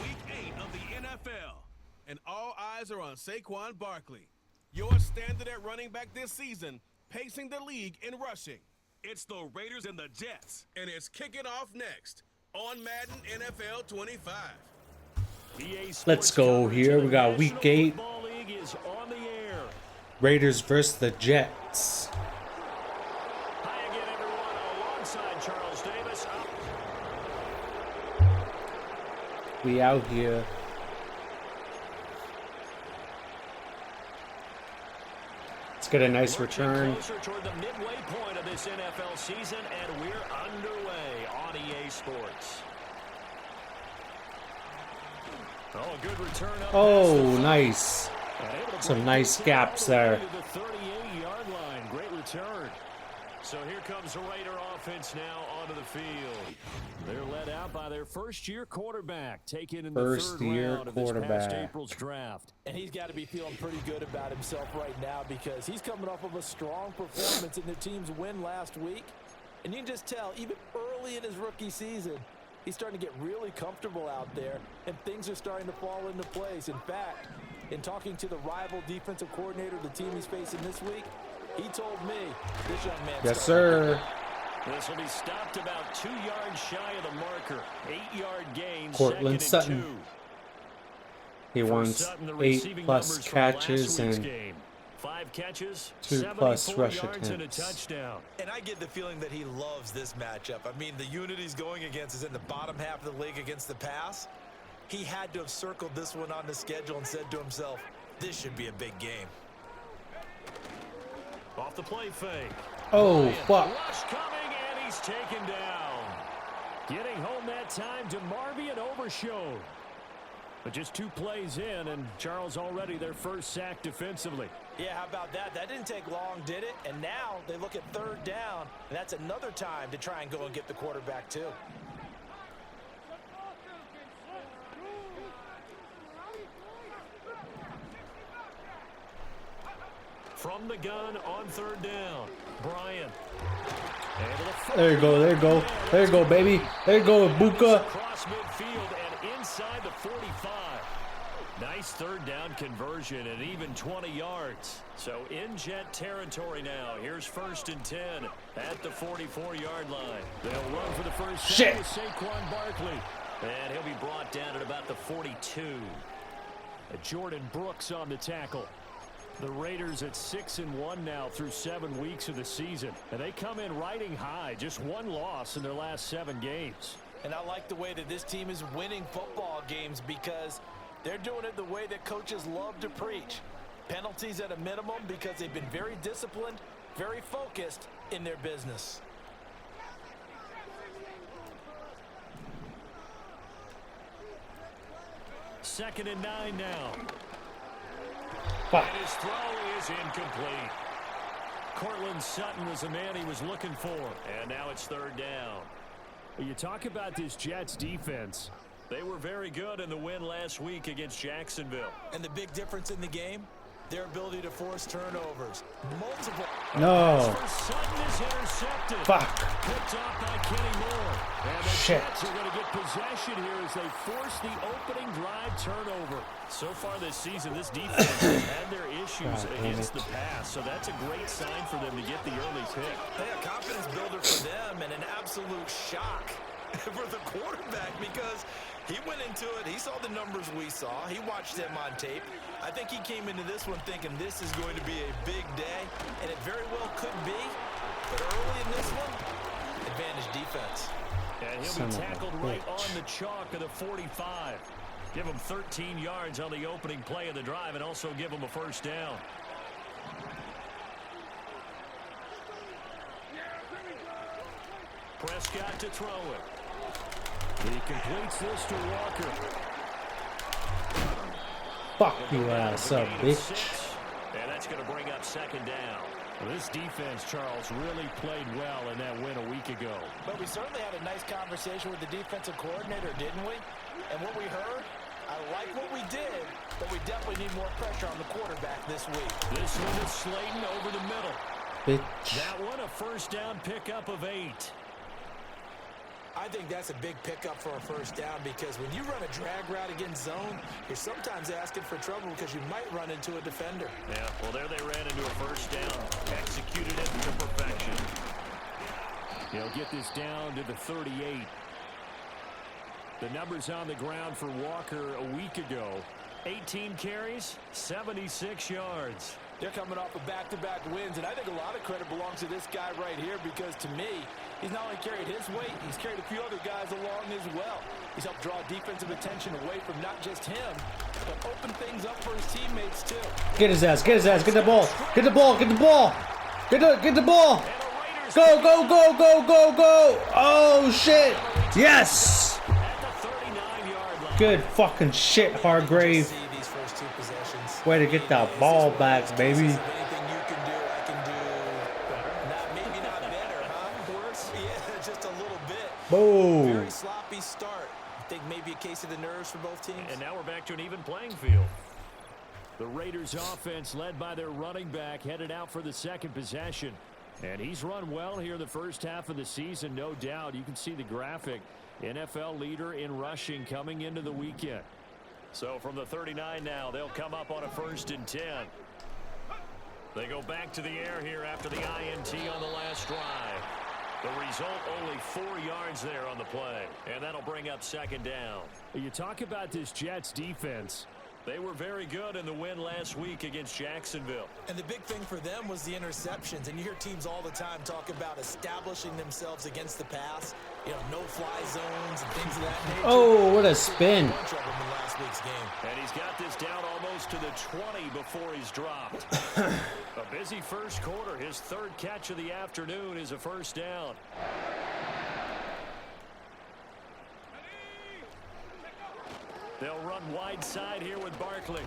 week 8 of the NFL, and all eyes are on Saquon Barkley, your standard at running back this season, pacing the league in rushing. It's the Raiders and the Jets, and it's kicking off next on Madden NFL 25. Let's go here. We got week 8. Raiders versus the Jets. Hi again, everyone. Alongside Charles Davis. We out here. Let's get a nice return. Closer toward the midway point of this NFL season, and we're underway on EA Sports. Oh, a good return up. Oh, nice. Some nice gaps there. The 38-yard line. Great return. So here comes the Raider offense now onto the field. They're led out by their first-year quarterback, taken in the third round of this past April's draft. And he's got to be feeling pretty good about himself right now because he's coming off of a strong performance in their team's win last week. And you can just tell, even early in his rookie season, he's starting to get really comfortable out there, and things are starting to fall into place. In fact, in talking to the rival defensive coordinator of the team he's facing this week, he told me this young man. Yes, sir. This will be stopped about 2 yards shy of the marker. 8-yard gain. Cortland Sutton. He wants 8+ catches and 5 catches, 2+ rush yards and a attempts. touchdown. And I get the feeling that he loves this matchup. I mean, the unit he's going against is in the bottom half of the league against the pass. He had to have circled this one on the schedule and said to himself, this should be a big game. Off the play fake. Oh, fuck. Rush coming, and he's taken down. Getting home that time to Marvy and Overshowed. But just 2 plays in, and Charles already their first sack defensively. Yeah, how about that? That didn't take long, did it? And now they look at 3rd down, and that's another time to try and go and get the quarterback too. From the gun on 3rd down, Brian. There you go, there you go. There you go, baby. There you go, Ibuka. Across midfield and inside the 45. Nice 3rd down conversion and even 20 yards. So in Jet territory now. Here's 1st and 10 at the 44-yard line. They'll run for the first down with Saquon Barkley. And he'll be brought down at about the 42. Jordan Brooks on the tackle. The Raiders at 6-1 now through 7 weeks of the season. And they come in riding high. Just 1 loss in their last 7 games. And I like the way that this team is winning football games because they're doing it the way that coaches love to preach. Penalties at a minimum because they've been very disciplined, very focused in their business. Second and 9 now. Fuck. And his throw is incomplete. Cortland Sutton was the man he was looking for. And now it's 3rd down. You talk about this Jets defense. They were very good in the win last week against Jacksonville. And the big difference in the game, their ability to force turnovers. Multiple. No. Sutton is intercepted. Fuck. Picked off by Kenny Moore. And the Shit. Jets are going to get possession here as they force the opening drive turnover. So far this season, this defense has had their issues against the pass. So that's a great sign for them to get the early pick. Yeah, confidence builder for them and an absolute shock for the quarterback because he went into it. He saw the numbers we saw. He watched them on tape. I think he came into this one thinking this is going to be a big day, and it very well could be. But early in this one, advantage defense. And he'll be tackled right on the chalk of the 45. Give him 13 yards on the opening play of the drive and also give him a first down. Prescott to throw it. He completes this to Walker. Fuck you ass up, bitch. And that's going to bring up 2nd down. Well, this defense, Charles, really played well in that win a week ago. But we certainly had a nice conversation with the defensive coordinator, didn't we? And what we heard, I like what we did, but we definitely need more pressure on the quarterback this week. This one is Slayton over the middle. Bitch. That one a first down pickup of 8. I think that's a big pickup for a first down because when you run a drag route against zone, you're sometimes asking for trouble because you might run into a defender. Yeah, well, there they ran into a first down. Executed it to perfection. He'll get this down to the 38. The numbers on the ground for Walker a week ago. 18 carries, 76 yards. They're coming off of back-to-back wins, and I think a lot of credit belongs to this guy right here because, to me, he's not only carried his weight, he's carried a few other guys along as well. He's helped draw defensive attention away from not just him, but open things up for his teammates, too. Get his ass, get his ass, get the ball, get the ball, get the ball, get the ball. Go, go, go, go, go, go. Oh, shit. Yes. Good fucking shit, Hargrave. Way to get that ball back, baby. Anything you can do, I can do. Maybe not better, huh? Worse? Yeah, just a little bit. Boom. Very sloppy start. I think maybe a case of the nerves for both teams. And now we're back to an even playing field. The Raiders offense led by their running back headed out for the second possession. And he's run well here the first half of the season, no doubt. You can see the graphic. NFL leader in rushing coming into the weekend. So from the 39 now, they'll come up on a 1st and 10. They go back to the air here after the INT on the last drive. The result, only 4 yards there on the play. And that'll bring up 2nd down. You talk about this Jets defense. They were very good in the win last week against Jacksonville. And the big thing for them was the interceptions. And you hear teams all the time talk about establishing themselves against the pass. You know, no-fly zones and things of that nature. Oh, what a spin. A bunch of them in last week's game. And he's got this down almost to the 20 before he's dropped. A busy first quarter. His 3rd catch of the afternoon is a 1st down. They'll run wide side here with Barkley.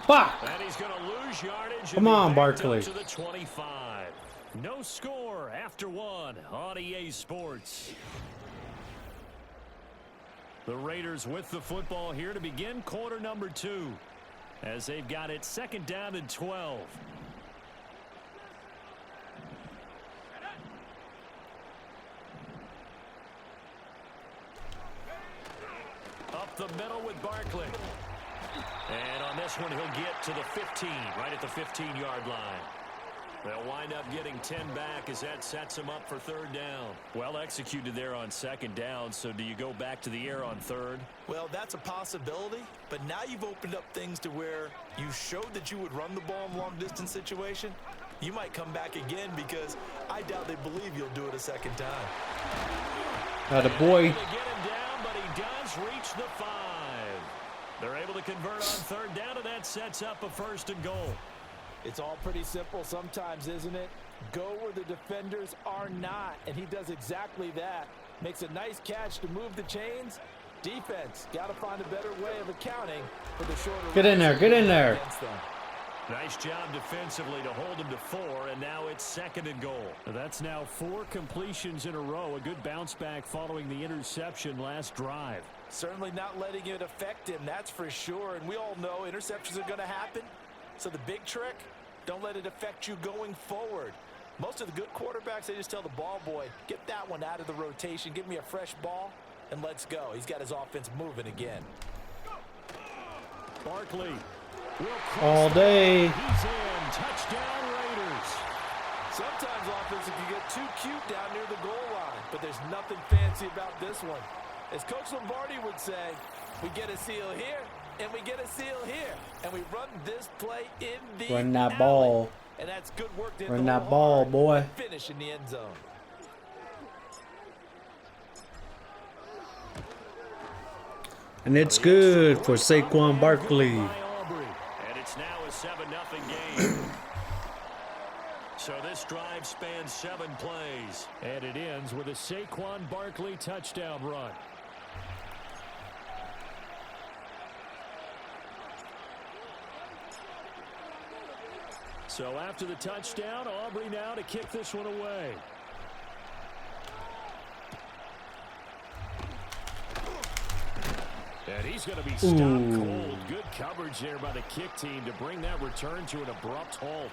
Fuck. And he's going to lose yardage. Come on, Barkley. To the 25. No score after 1 on EA Sports. The Raiders with the football here to begin quarter number 2. As they've got it 2nd down and 12. Up the middle with Barkley. And on this one, he'll get to the 15, right at the 15-yard line. They'll wind up getting 10 back as that sets them up for 3rd down. Well executed there on 2nd down, so do you go back to the air on 3rd? Well, that's a possibility, but now you've opened up things to where you showed that you would run the ball in long-distance situation. You might come back again because I doubt they believe you'll do it a 2nd time. The boy. To get him down, but he does reach the 5. They're able to convert on 3rd down, and that sets up a 1st and goal. It's all pretty simple sometimes, isn't it? Go where the defenders are not, and he does exactly that. Makes a nice catch to move the chains. Defense, got to find a better way of accounting for the shorter. Get in there, get in there. Nice job defensively to hold him to 4, and now it's 2nd and goal. That's now 4 completions in a row. A good bounce back following the interception last drive. Certainly not letting it affect him, that's for sure. And we all know interceptions are going to happen. So the big trick, don't let it affect you going forward. Most of the good quarterbacks, they just tell the ball boy, get that one out of the rotation, give me a fresh ball, and let's go. He's got his offense moving again. Barkley. All day. He's in. Touchdown, Raiders. Sometimes offense can get too cute down near the goal line, but there's nothing fancy about this one. As Coach Lombardi would say, we get a seal here, and we get a seal here, and we run this play in the Run that alley. ball. And that's good work. Run that ball, boy. Finish in the end zone. And it's good for Saquon Barkley. And it's now a 7-0 game. So this drive spans 7 plays. And it ends with a Saquon Barkley touchdown run. So after the touchdown, Aubrey now to kick this one away. And he's going to be stopped cold. Good coverage there by the kick team to bring that return to an abrupt halt.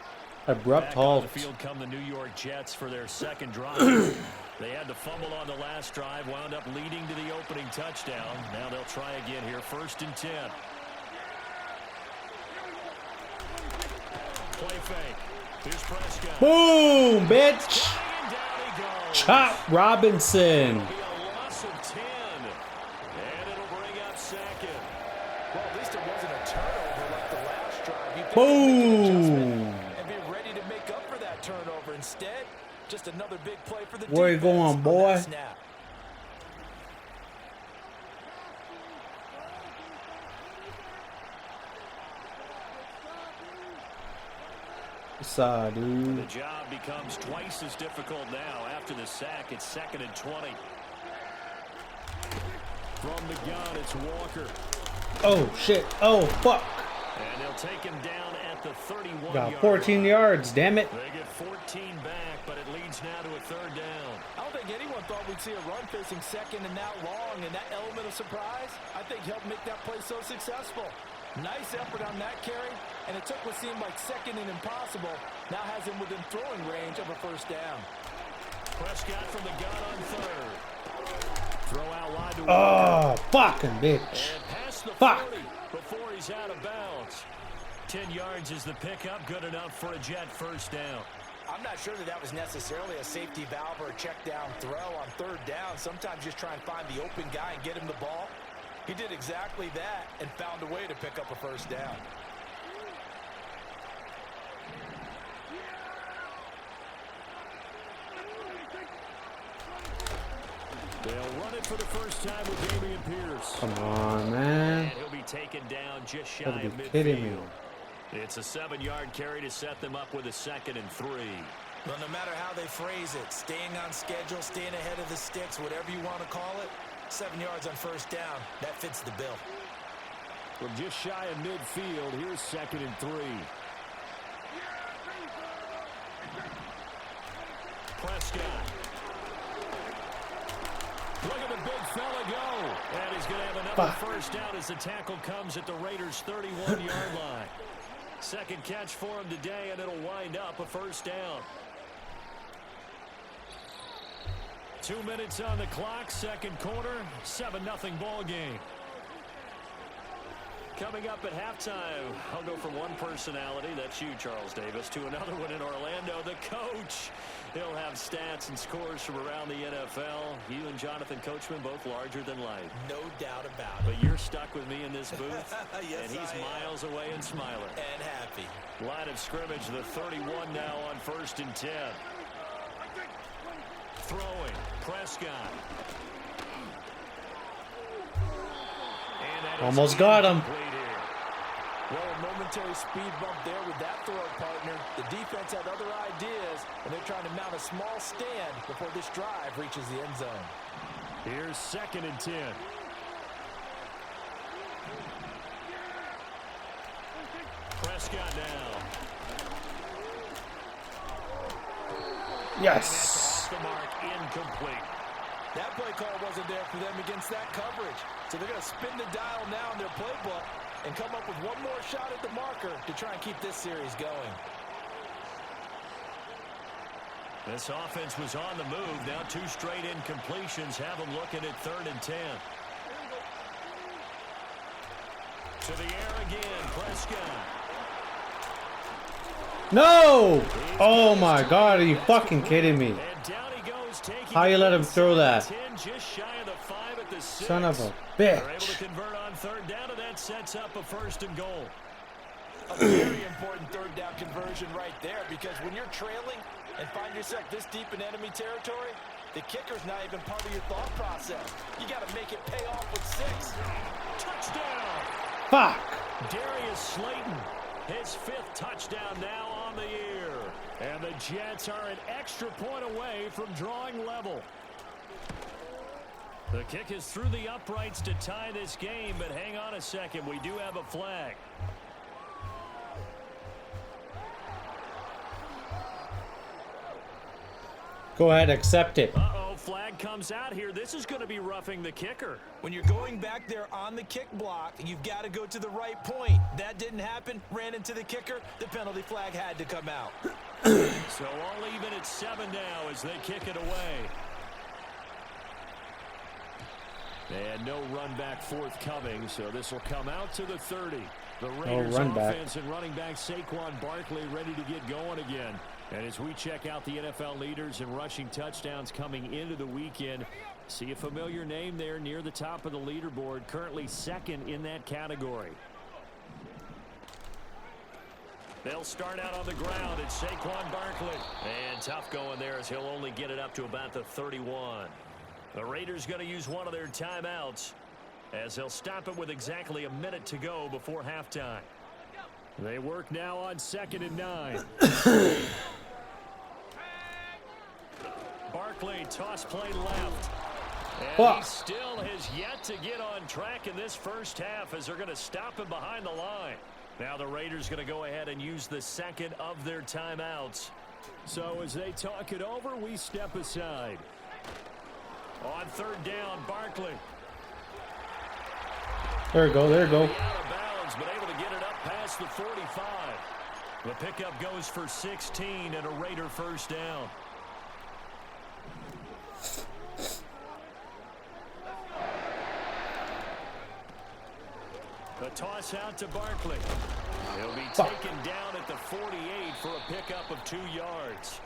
Abrupt Back on the halt. field come the New York Jets for their second drive. They had the fumble on the last drive, wound up leading to the opening touchdown. Now they'll try again here, 1st and 10. Play fake. Here's Prescott. Boom, bitch. And down he goes. Chop Robinson. It'll be a loss of 10. And it'll bring up 2nd. Well, at least it wasn't a turnover like the last drive. You think they'd make an Boom. adjustment and be ready to make up for that turnover. Instead, just another big play for the Where you defense going, on boy? that snap. Saw, The dude. job becomes twice as difficult now. After the sack, it's 2nd and 20. From the gun, it's Walker. Oh, shit. Oh, fuck. And they'll take him down at the 31-yard Got 14 line. yards, damn it. They get 14 back, but it leads now to a 3rd down. I don't think anyone thought we'd see a run facing 2nd and that long, and that element of surprise, I think, helped make that play so successful. Nice effort on that carry, and it took what seemed like 2nd and impossible, now has him within throwing range of a 1st down. Prescott from the gun on 3rd. Throw out wide to Oh, Walker. fucking bitch. And past the Fuck. 40 before he's out of bounds. 10 yards is the pickup, good enough for a Jet 1st down. I'm not sure that was necessarily a safety valve or a check down throw on 3rd down. Sometimes just try and find the open guy and get him the ball. He did exactly that and found a way to pick up a 1st down. They'll run it for the first time with Damian Pierce. Come on, man. And he'll be taken down just shy Gotta of be midfield. kidding me. It's a 7-yard carry to set them up with a 2nd and 3. Well, no matter how they phrase it, staying on schedule, staying ahead of the sticks, whatever you want to call it, 7 yards on 1st down, that fits the bill. From just shy of midfield, here's 2nd and 3. Prescott. Look at the big fella go. And he's going to have another Fuck. 1st down as the tackle comes at the Raiders' 31-yard line. Second catch for him today, and it'll wind up a 1st down. 2 minutes on the clock, 2nd quarter, 7-0 ball game. Coming up at halftime, I'll go from one personality, that's you, Charles Davis, to another one in Orlando, the coach. He'll have stats and scores from around the NFL. You and Jonathan Coachman, both larger than life. No doubt about it. But you're stuck with me in this booth, Yes, and he's I am. miles away and smiling. And happy. Line of scrimmage, the 31 now on 1st and 10. Throwing, Prescott. And that is Almost got him. incomplete here. Well, a momentary speed bump there with that throw, partner. The defense had other ideas, and they're trying to mount a small stand before this drive reaches the end zone. Here's 2nd and 10. Prescott now. Yes. Off the mark, incomplete. That play call wasn't there for them against that coverage. So they're going to spin the dial now in their playbook and come up with one more shot at the marker to try and keep this series going. This offense was on the move. Now 2 straight incompletions have them looking at 3rd and 10. To the air again, Prescott. No! Oh my god, are you fucking kidding me? And down he goes, taking How you let him throw that? 10, just shy of the 5 at the 6. Son of a They're able bitch. to convert on 3rd down, and that sets up a 1st and goal. A very important 3rd down conversion right there, because when you're trailing and find yourself this deep in enemy territory, the kicker's not even part of your thought process. You got to make it pay off with 6. Touchdown! Fuck. Darius Slayton, his 5th touchdown now on the year. And the Jets are an extra point away from drawing level. The kick is through the uprights to tie this game, but hang on a second, we do have a flag. Go ahead, accept it. Uh-oh, flag flag comes out here, this is going to be roughing the kicker. When you're going back there on the kick block, you've got to go to the right point. That didn't happen. Ran into the kicker. The penalty flag had to come out. So all even at 7 now as they kick it away. And no run back forthcoming, so this will come out to the 30. The Raiders offense and running back Saquon Barkley ready to get going again. And as we check out the NFL leaders in rushing touchdowns coming into the weekend, see a familiar name there near the top of the leaderboard, currently second in that category. They'll start out on the ground. It's Saquon Barkley. And tough going there as he'll only get it up to about the 31. The Raiders going to use one of their timeouts as they'll stop it with exactly a minute to go before halftime. They work now on 2nd and 9. Barkley, toss play left. And he still has yet to get on track in this first half as they're going to stop him behind the line. Now the Raiders going to go ahead and use the second of their timeouts. So as they talk it over, we step aside. On 3rd down, Barkley. There we go, there we go. Out of bounds, but able to get it up past the 45. The pickup goes for 16 and a Raider first down. The toss out to Barkley. He'll be taken down at the 48 for a pickup of 2 yards.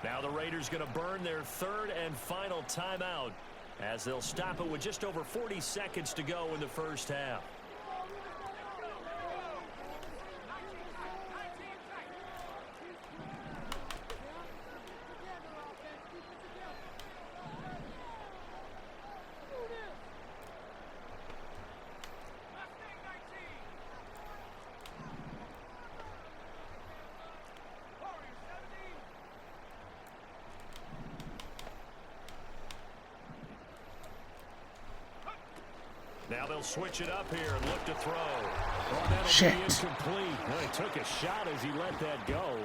Now the Raiders going to burn their 3rd and final timeout as they'll stop it with just over 40 seconds to go in the first half. Now they'll switch it up here and look to throw. Oh, that'll be incomplete. Well, he took a shot as he let that go.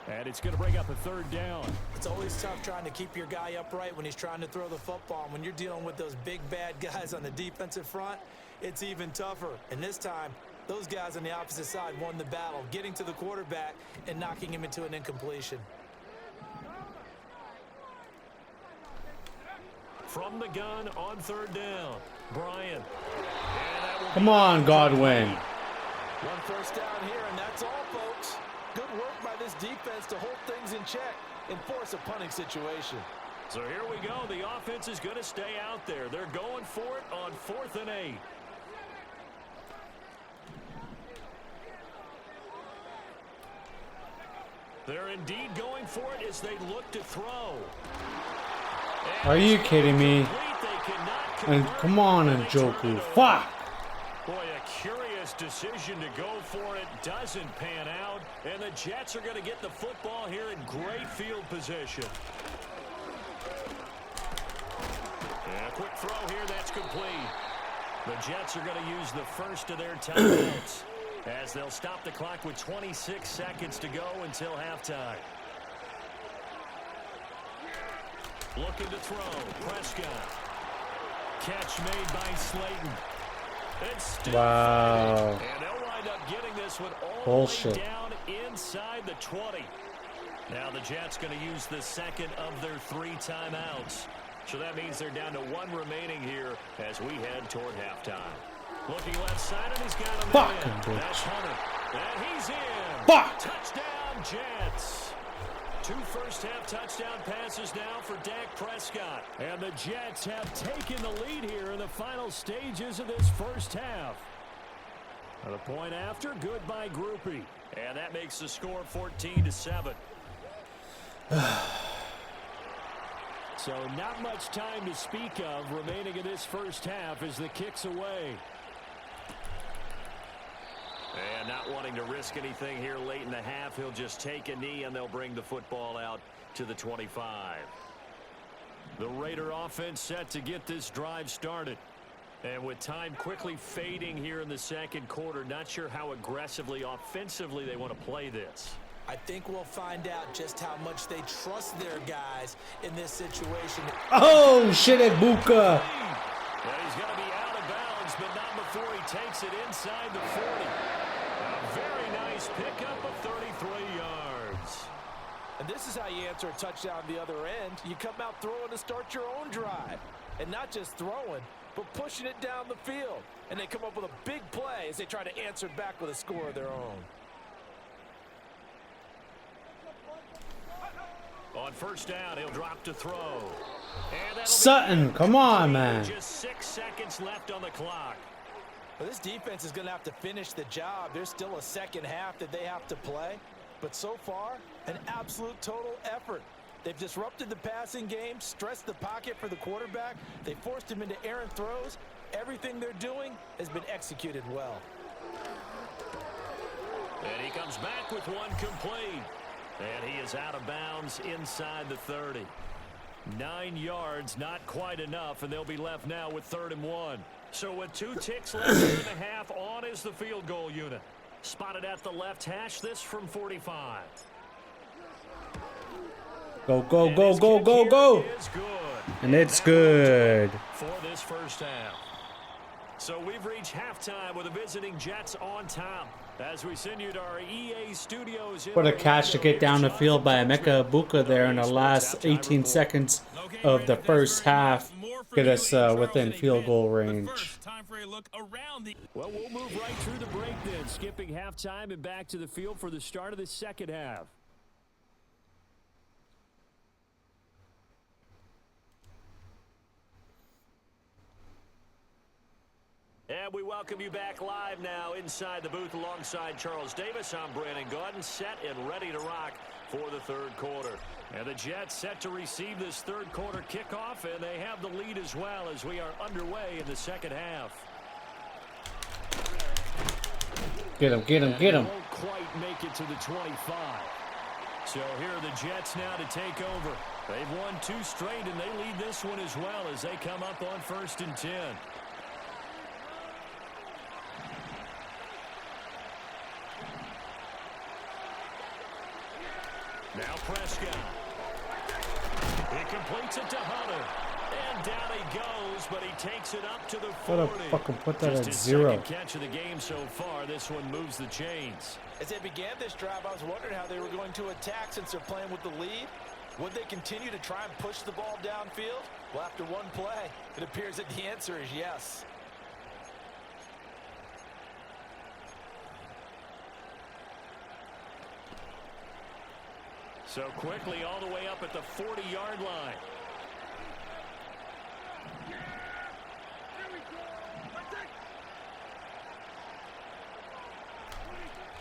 And it's going to bring up a 3rd down. It's always tough trying to keep your guy upright when he's trying to throw the football. And when you're dealing with those big, bad guys on the defensive front, it's even tougher. And this time, those guys on the opposite side won the battle, getting to the quarterback and knocking him into an incompletion. From the gun on 3rd down, Bryant. Come on, Godwin. One first down here, and that's all, folks. Good work by this defense to hold things in check and force a punting situation. So here we go. The offense is going to stay out there. They're going for it on 4th and 8. They're indeed going for it as they look to throw. Are you kidding me? And come on, Njoku. Fuck! Boy, a curious decision to go for it. Doesn't pan out. And the Jets are going to get the football here in great field position. And a quick throw here. That's complete. The Jets are going to use the first of their timeouts as they'll stop the clock with 26 seconds to go until halftime. Looking to throw. Prescott. Catch made by Slayton. Wow. And they'll wind up getting this one all the way down inside the 20. Now the Jets going to use the second of their 3 timeouts. So that means they're down to 1 remaining here as we head toward halftime. Looking left side, and he's got him in. That's Hunter. And he's in. Touchdown, Jets. 2 first-half touchdown passes now for Dak Prescott. And the Jets have taken the lead here in the final stages of this first half. The point after, good by Groupie. And that makes the score 14-7. So not much time to speak of remaining in this first half as the kick's away. And not wanting to risk anything here late in the half, he'll just take a knee and they'll bring the football out to the 25. The Raider offense set to get this drive started. And with time quickly fading here in the second quarter, not sure how aggressively, offensively they want to play this. I think we'll find out just how much they trust their guys in this situation. Oh, shit, Ibuka. Yeah, he's going to be out of bounds, but not before he takes it inside the 40. A very nice pickup of 33 yards. And this is how you answer a touchdown the other end. You come out throwing to start your own drive. And not just throwing, but pushing it down the field. And they come up with a big play as they try to answer back with a score of their own. On first down, he'll drop to throw. Sutton, come on, man. Just 6 seconds left on the clock. Well, this defense is going to have to finish the job. There's still a second half that they have to play. But so far, an absolute total effort. They've disrupted the passing game, stressed the pocket for the quarterback. They forced him into errant throws. Everything they're doing has been executed well. And he comes back with one complete. And he is out of bounds inside the 30. 9 yards, not quite enough, and they'll be left now with 3rd and 1. So with 2 ticks left in the half, on is the field goal unit. Spotted at the left hash, this from 45. Go, go, go, go, go, go. And it's good. For this first half. So we've reached halftime with the visiting Jets on top. As we send you to our EA studios. What a catch to get down the field by Emeka Ibuka there in the last 18 seconds of the first half. Get us within field goal range. Well, we'll move right through the break then, skipping halftime and back to the field for the start of the second half. And we welcome you back live now inside the booth alongside Charles Davis. I'm Brandon Gaudin, set and ready to rock for the third quarter. And the Jets set to receive this third quarter kickoff, and they have the lead as well as we are underway in the second half. Get him, get him, get him. Won't quite make it to the 25. So here are the Jets now to take over. They've won 2 straight, and they lead this one as well as they come up on 1st and 10. Now Prescott. He completes it to Hunter. And down he goes, but he takes it up to the 40. What a fucking put that Just at his 0. second catch of the game so far. This one moves the chains. As they began this drive, I was wondering how they were going to attack since they're playing with the lead. Would they continue to try and push the ball downfield? Well, after one play, it appears that the answer is yes. So quickly all the way up at the 40-yard line.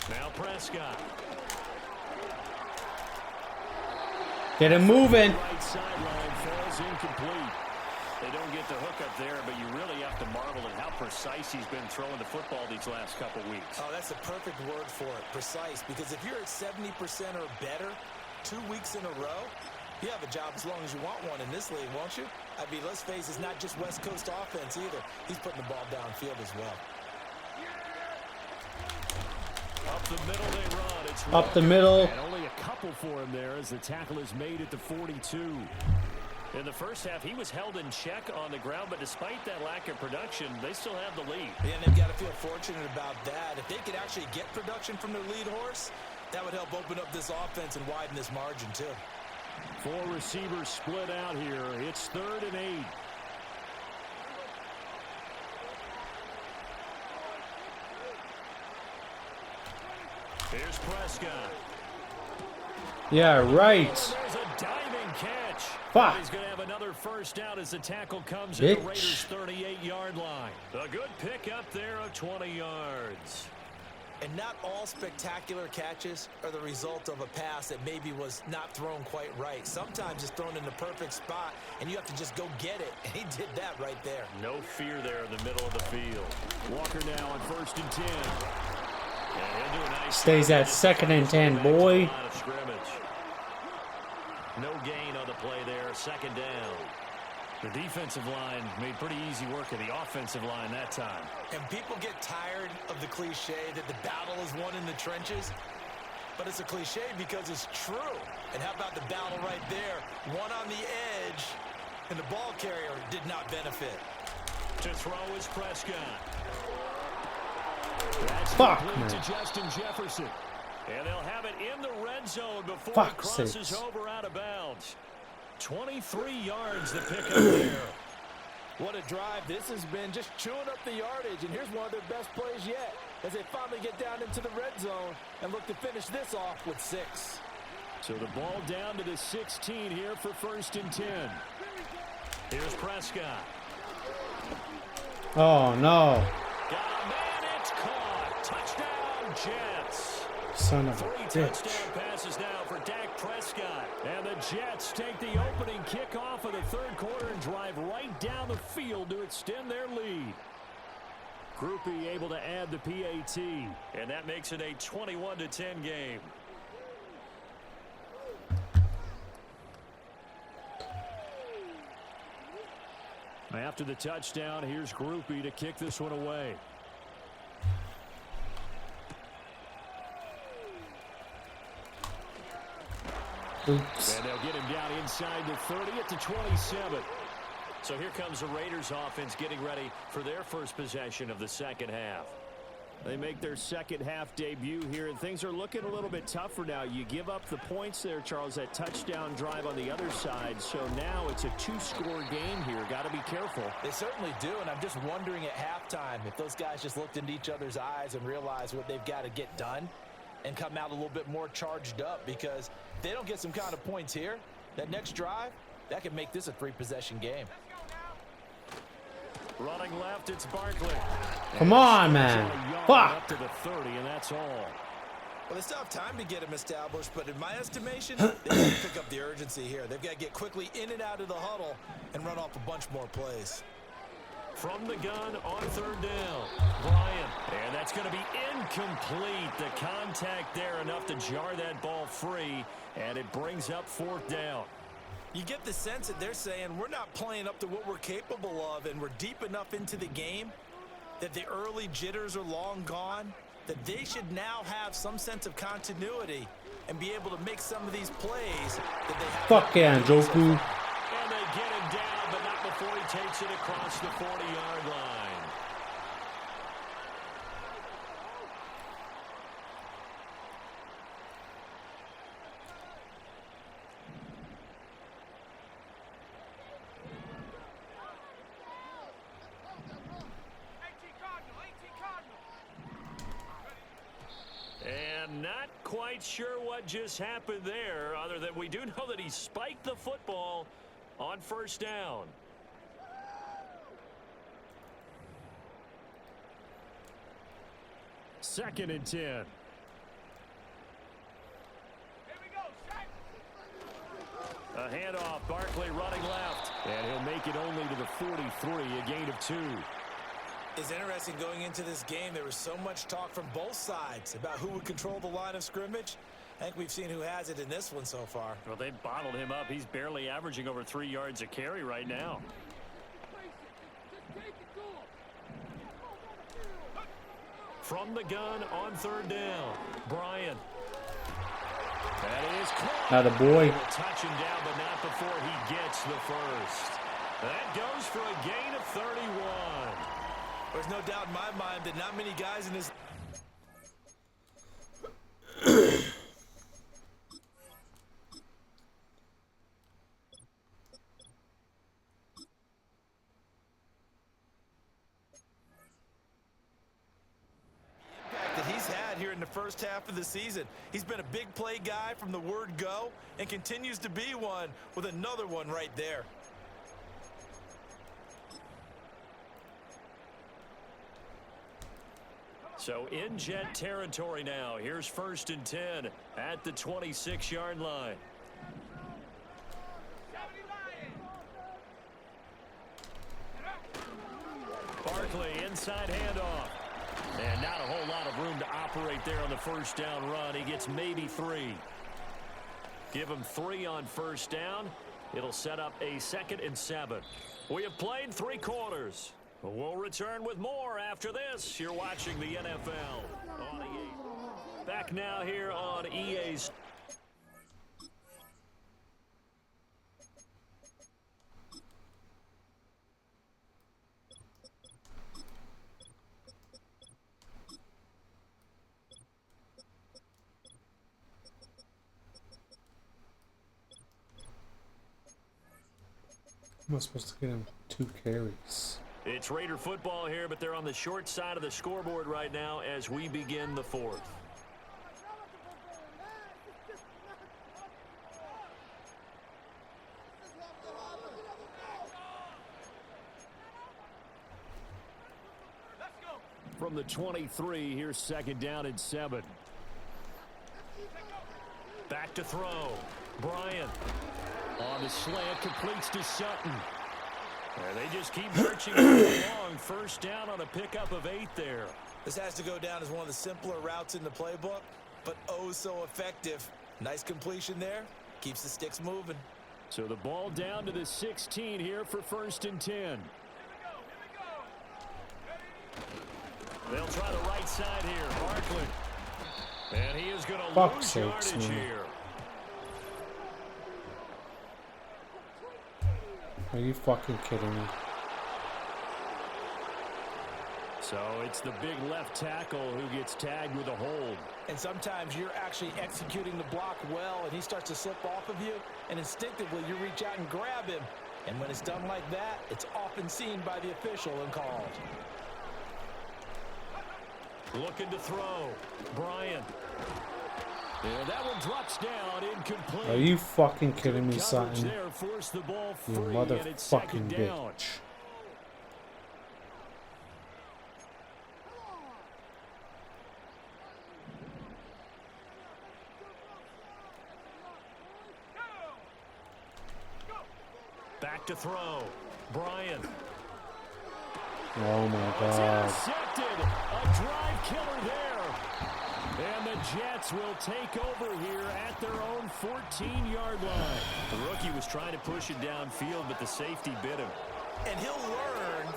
Now Prescott. Get him moving. Right sideline falls incomplete. They don't get the hook up there, but you really have to marvel at how precise he's been throwing the football these last couple weeks. Oh, that's the perfect word for it, precise. Because if you're at 70% or better 2 weeks in a row, you have a job as long as you want one in this league, won't you? I mean, let's face it, it's not just West Coast offense either. He's putting the ball downfield as well. Up the middle they run. It's Up the middle. and only a couple for him there as the tackle is made at the 42. In the first half, he was held in check on the ground, but despite that lack of production, they still have the lead. And they've got to feel fortunate about that. If they could actually get production from their lead horse, that would help open up this offense and widen this margin too. 4 receivers split out here. It's 3rd and 8. Here's Prescott. Yeah, right. There's a diving catch. Fuck. He's going to have another first down as the tackle comes Bitch. at the Raiders' 38-yard line. A good pick up there of 20 yards. And not all spectacular catches are the result of a pass that maybe was not thrown quite right. Sometimes it's thrown in the perfect spot, and you have to just go get it. And he did that right there. No fear there in the middle of the field. Walker now on 1st and 10. And he'll do a nice Stays at 2nd and 10, boy. line of scrimmage. No gain on the play there. 2nd down. The defensive line made pretty easy work of the offensive line that time. And people get tired of the cliche that the battle is won in the trenches. but it's a cliche because it's true. And how about the battle right there? One on the edge, and the ball carrier did not benefit. To throw is Prescott. That's Fuck, complete man. to Justin Jefferson. And they'll have it in the red zone before it crosses sakes. over out of bounds. 23 yards to pick up there. What a drive this has been, just chewing up the yardage. And here's one of their best plays yet as they finally get down into the red zone and look to finish this off with 6. So the ball down to the 16 here for 1st and 10. Here's Prescott. Oh, no. Got a man, it's caught. Touchdown, Jets. Son of a 3 bitch. touchdown passes now for Dak Prescott. And the Jets take the opening kickoff of the 3rd quarter and drive right down the field to extend their lead. Groupie able to add the PAT. And that makes it a 21-10 game. After the touchdown, here's Groupie to kick this one away. Oops. And they'll get him down inside the 30 at the 27. So here comes the Raiders offense getting ready for their first possession of the second half. They make their second half debut here, and things are looking a little bit tougher now. You give up the points there, Charles, that touchdown drive on the other side. So now it's a 2-score game here. Got to be careful. They certainly do, and I'm just wondering at halftime if those guys just looked into each other's eyes and realized what they've got to get done and come out a little bit more charged up, because if they don't get some kind of points here, that next drive, that could make this a 3-possession game. Running left, it's Barkley. Come on, man. Fuck. Up to the 30, and that's all. Well, they still have time to get him established, but in my estimation, they've got to pick up the urgency here. They've got to get quickly in and out of the huddle and run off a bunch more plays. From the gun on 3rd down, Bryant. And that's going to be incomplete. The contact there enough to jar that ball free, and it brings up 4th down. You get the sense that they're saying we're not playing up to what we're capable of, and we're deep enough into the game that the early jitters are long gone, that they should now have some sense of continuity and be able to make some of these plays that they have. Fuck yeah, Njoku. And they get him down, but not before he takes it across the 40-yard line. And not quite sure what just happened there, other than we do know that he spiked the football on 1st down. Second and 10. A handoff, Barkley running left. And he'll make it only to the 43, a gain of 2. It's interesting going into this game. There was so much talk from both sides about who would control the line of scrimmage. I think we've seen who has it in this one so far. Well, they bottled him up. He's barely averaging over 3 yards a carry right now. From the gun on 3rd down, Bryant. That is caught. Not a boy. Will touch him down, but not before he gets the first. That goes for a gain of 31. There's no doubt in my mind that not many guys in this that he's had here in the first half of the season. He's been a big play guy from the word go and continues to be one with another one right there. So in Jet territory now. Here's 1st and 10 at the 26-yard line. Barkley inside handoff. And not a whole lot of room to operate there on the 1st down run. He gets maybe 3. Give him 3 on 1st down. It'll set up a 2nd and 7. We have played 3 quarters. We'll return with more after this. You're watching the NFL on EA. Back now here on EA's. Am I supposed to get him 2 carries? It's Raider football here, but they're on the short side of the scoreboard right now as we begin the fourth. From the 23, here's 2nd down and 7. Back to throw. Bryant on the slant, completes to Sutton. And they just keep marching along. 1st down on a pickup of 8 there. This has to go down as one of the simpler routes in the playbook, but oh so effective. Nice completion there. Keeps the sticks moving. So the ball down to the 16 here for 1st and 10. They'll try the right side here. Barkley. And he is going to lose yardage here. Are you fucking kidding me? So it's the big left tackle who gets tagged with a hold. And sometimes you're actually executing the block well, and he starts to slip off of you, and instinctively you reach out and grab him. And when it's done like that, it's often seen by the official and called. Looking to throw. Bryant. And that one drops down, incomplete. Are you fucking kidding me, Sutton? There, force the ball free, You motherfucking bitch. Back to throw. Bryant. Oh my It's God. intercepted. A drive killer there. And the Jets will take over here at their own 14-yard line. The rookie was trying to push it downfield, but the safety bit him. And he'll learn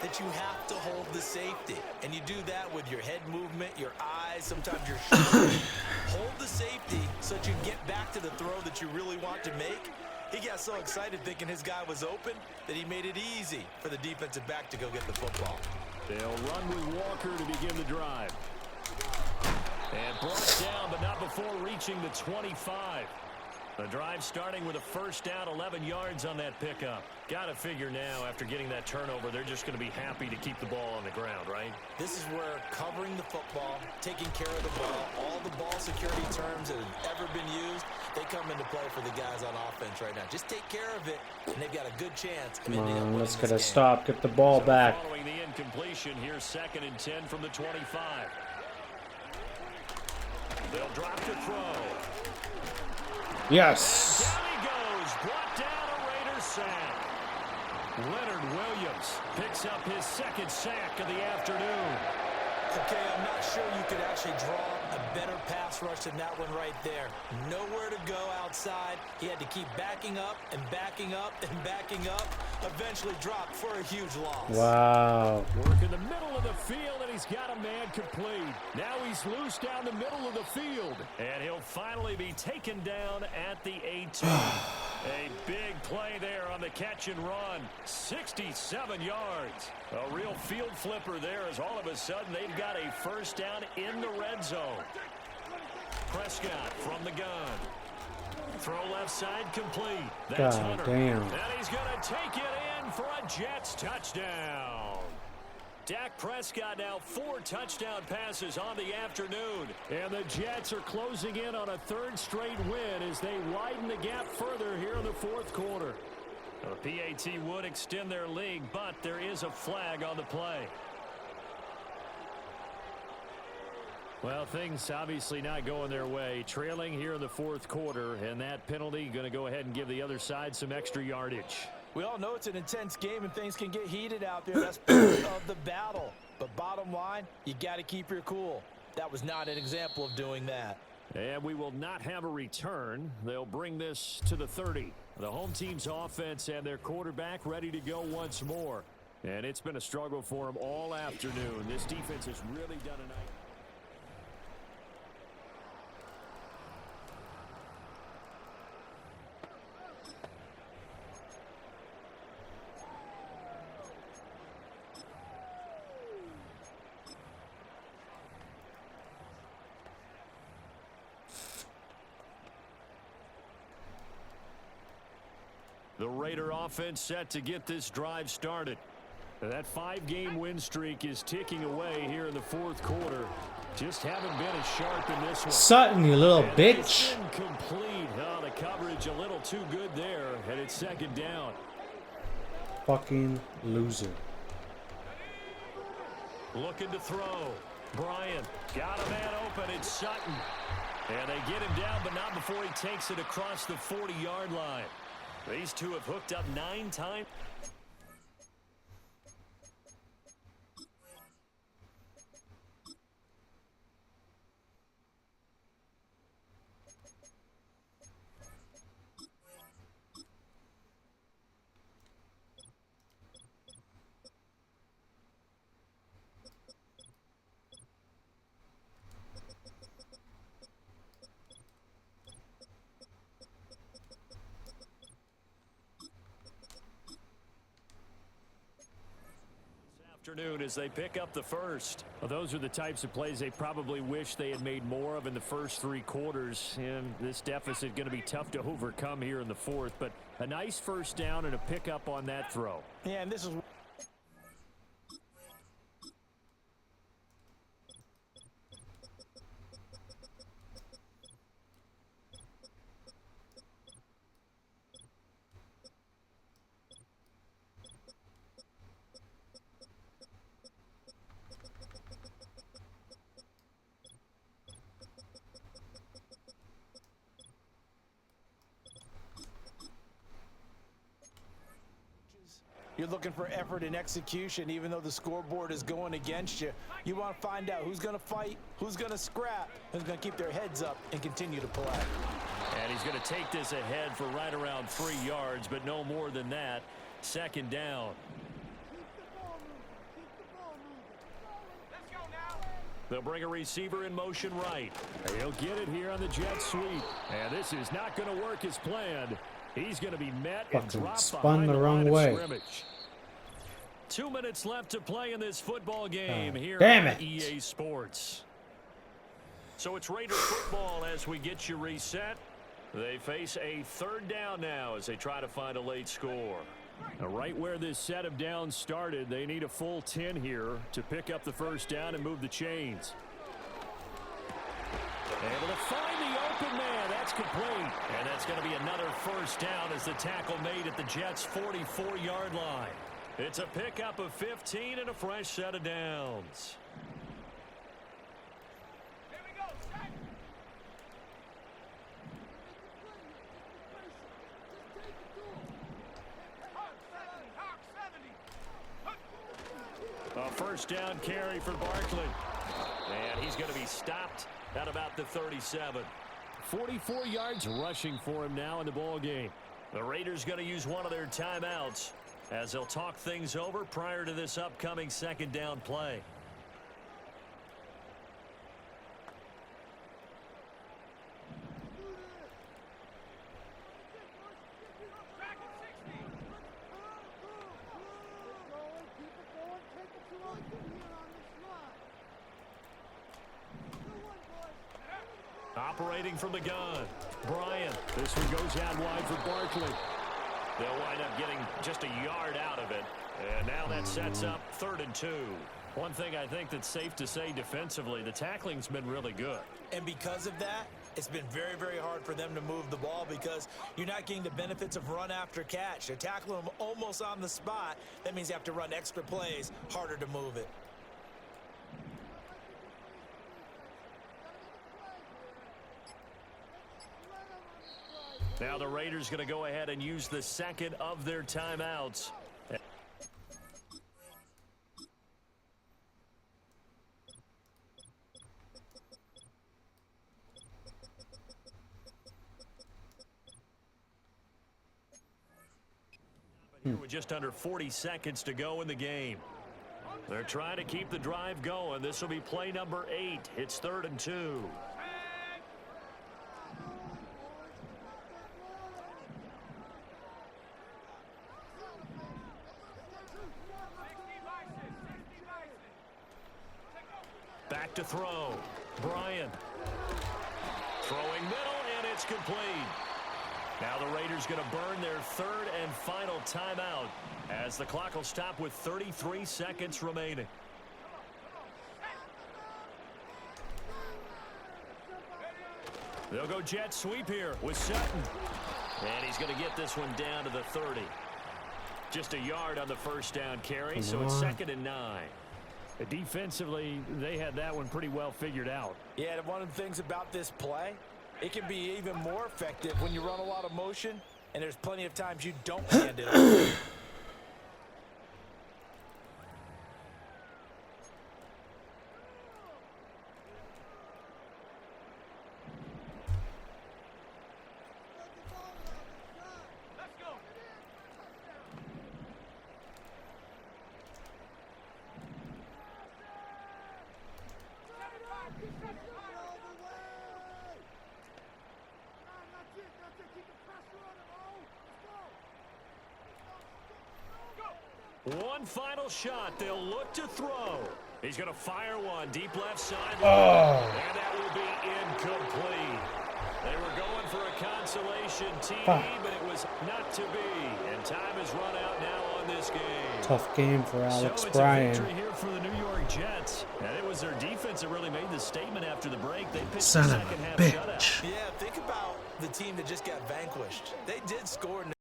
that you have to hold the safety. And you do that with your head movement, your eyes, sometimes your shoulders. Hold the safety so that you can get back to the throw that you really want to make. He got so excited thinking his guy was open that he made it easy for the defensive back to go get the football. They'll run with Walker to begin the drive. And brought down, but not before reaching the 25. The drive starting with a 1st down, 11 yards on that pickup. Got to figure now, after getting that turnover, they're just going to be happy to keep the ball on the ground, right? This is where covering the football, taking care of the ball, all the ball security terms that have ever been used, they come into play for the guys on offense right now. Just take care of it, and they've got a good chance. Come on, let's get a stop. Get the ball back. Following the incompletion, here's 2nd and 10 from the 25. They'll drop to throw. Yes. And down he goes. Brought down a Raider sack. Leonard Williams picks up his 2nd sack of the afternoon. Okay, I'm not sure you could actually draw a better pass rush than that one right there. Nowhere to go outside. He had to keep backing up and backing up and backing up. Eventually dropped for a huge loss. Wow. Work in the middle of the field, and he's got a man complete. Now he's loose down the middle of the field. And he'll finally be taken down at the 18. A big play there on the catch and run. 67 yards. A real field flipper there as all of a sudden they've got a 1st down in the red zone. Prescott from the gun. Throw left side complete. That's God Hunter. damn. And he's going to take it in for a Jets touchdown. Dak Prescott now 4 touchdown passes on the afternoon. And the Jets are closing in on a 3rd straight win as they widen the gap further here in the 4th quarter. The PAT would extend their lead, but there is a flag on the play. Well, things obviously not going their way. Trailing here in the 4th quarter, and that penalty going to go ahead and give the other side some extra yardage. We all know it's an intense game and things can get heated out there. That's part of the battle. But bottom line, you got to keep your cool. That was not an example of doing that. And we will not have a return. They'll bring this to the 30. The home team's offense and their quarterback ready to go once more. And it's been a struggle for them all afternoon. This defense has really done a nice. The Raider offense set to get this drive started. That 5-game win streak is ticking away here in the fourth quarter. Just haven't been as sharp in this one. Sutton, you little And bitch. it's incomplete. Oh, the coverage a little too good there, and it's second down. Fucking loser. Looking to throw. Bryant got a man open. It's Sutton. And they get him down, but not before he takes it across the 40-yard line. These two have hooked up 9 times. Afternoon as they pick up the first. Well, those are the types of plays they probably wish they had made more of in the first 3 quarters, and this deficit going to be tough to overcome here in the fourth, but a nice first down and a pickup on that throw. Yeah, and this is you're looking for effort and execution, even though the scoreboard is going against you. You want to find out who's going to fight, who's going to scrap, who's going to keep their heads up and continue to play. And he's going to take this ahead for right around 3 yards, but no more than that. Second down. They'll bring a receiver in motion right. He'll get it here on the jet sweep. And this is not going to work as planned. He's going to be met and Fucking dropped spun behind the the wrong line way. of scrimmage. 2 minutes left to play in this football game here damn on it. EA Sports. So it's Raider football as we get you reset. They face a third down now as they try to find a late score. Now, right where this set of downs started, they need a full 10 here to pick up the first down and move the chains. Able to find the open man. That's complete. And that's going to be another first down as the tackle made at the Jets' 44-yard line. It's a pickup of 15 and a fresh set of downs. Here we go, set. A first down carry for Barkley. And he's going to be stopped at about the 37. 44 yards rushing for him now in the ball game. The Raiders going to use one of their timeouts as they'll talk things over prior to this upcoming second down play. Operating from the gun, Bryant. This one goes out wide for Barkley. They'll wind up getting just a yard out of it. And now that sets up 3rd and 2. One thing I think that's safe to say defensively, the tackling's been really good. And because of that, it's been very, very hard for them to move the ball because you're not getting the benefits of run after catch. They're tackling them almost on the spot. That means you have to run extra plays, harder to move it. Now the Raiders going to go ahead and use the second of their timeouts. With just under 40 seconds to go in the game. They're trying to keep the drive going. This will be play number 8. It's 3rd and 2. Back to throw. Bryant. Throwing middle, and it's complete. Now the Raiders going to burn their third and final timeout as the clock will stop with 33 seconds remaining. They'll go jet sweep here with Sutton. And he's going to get this one down to the 30. Just a yard on the first down carry, so it's 2nd and 9. Defensively, they had that one pretty well figured out. Yeah, and one of the things about this play, it can be even more effective when you run a lot of motion, and there's plenty of times you don't hand it over. One final shot. They'll look to throw. He's going to fire one deep left side. And that will be incomplete. They were going for a consolation TD, but it was not to be. And time has run out now on this game. Tough game for Alex so Bryan. It's a victory here for the New York Jets. And it was their defense that really made the statement after the break. They pitched Son the of a second half bitch. shutout. Yeah, think about the team that just got vanquished. They did score.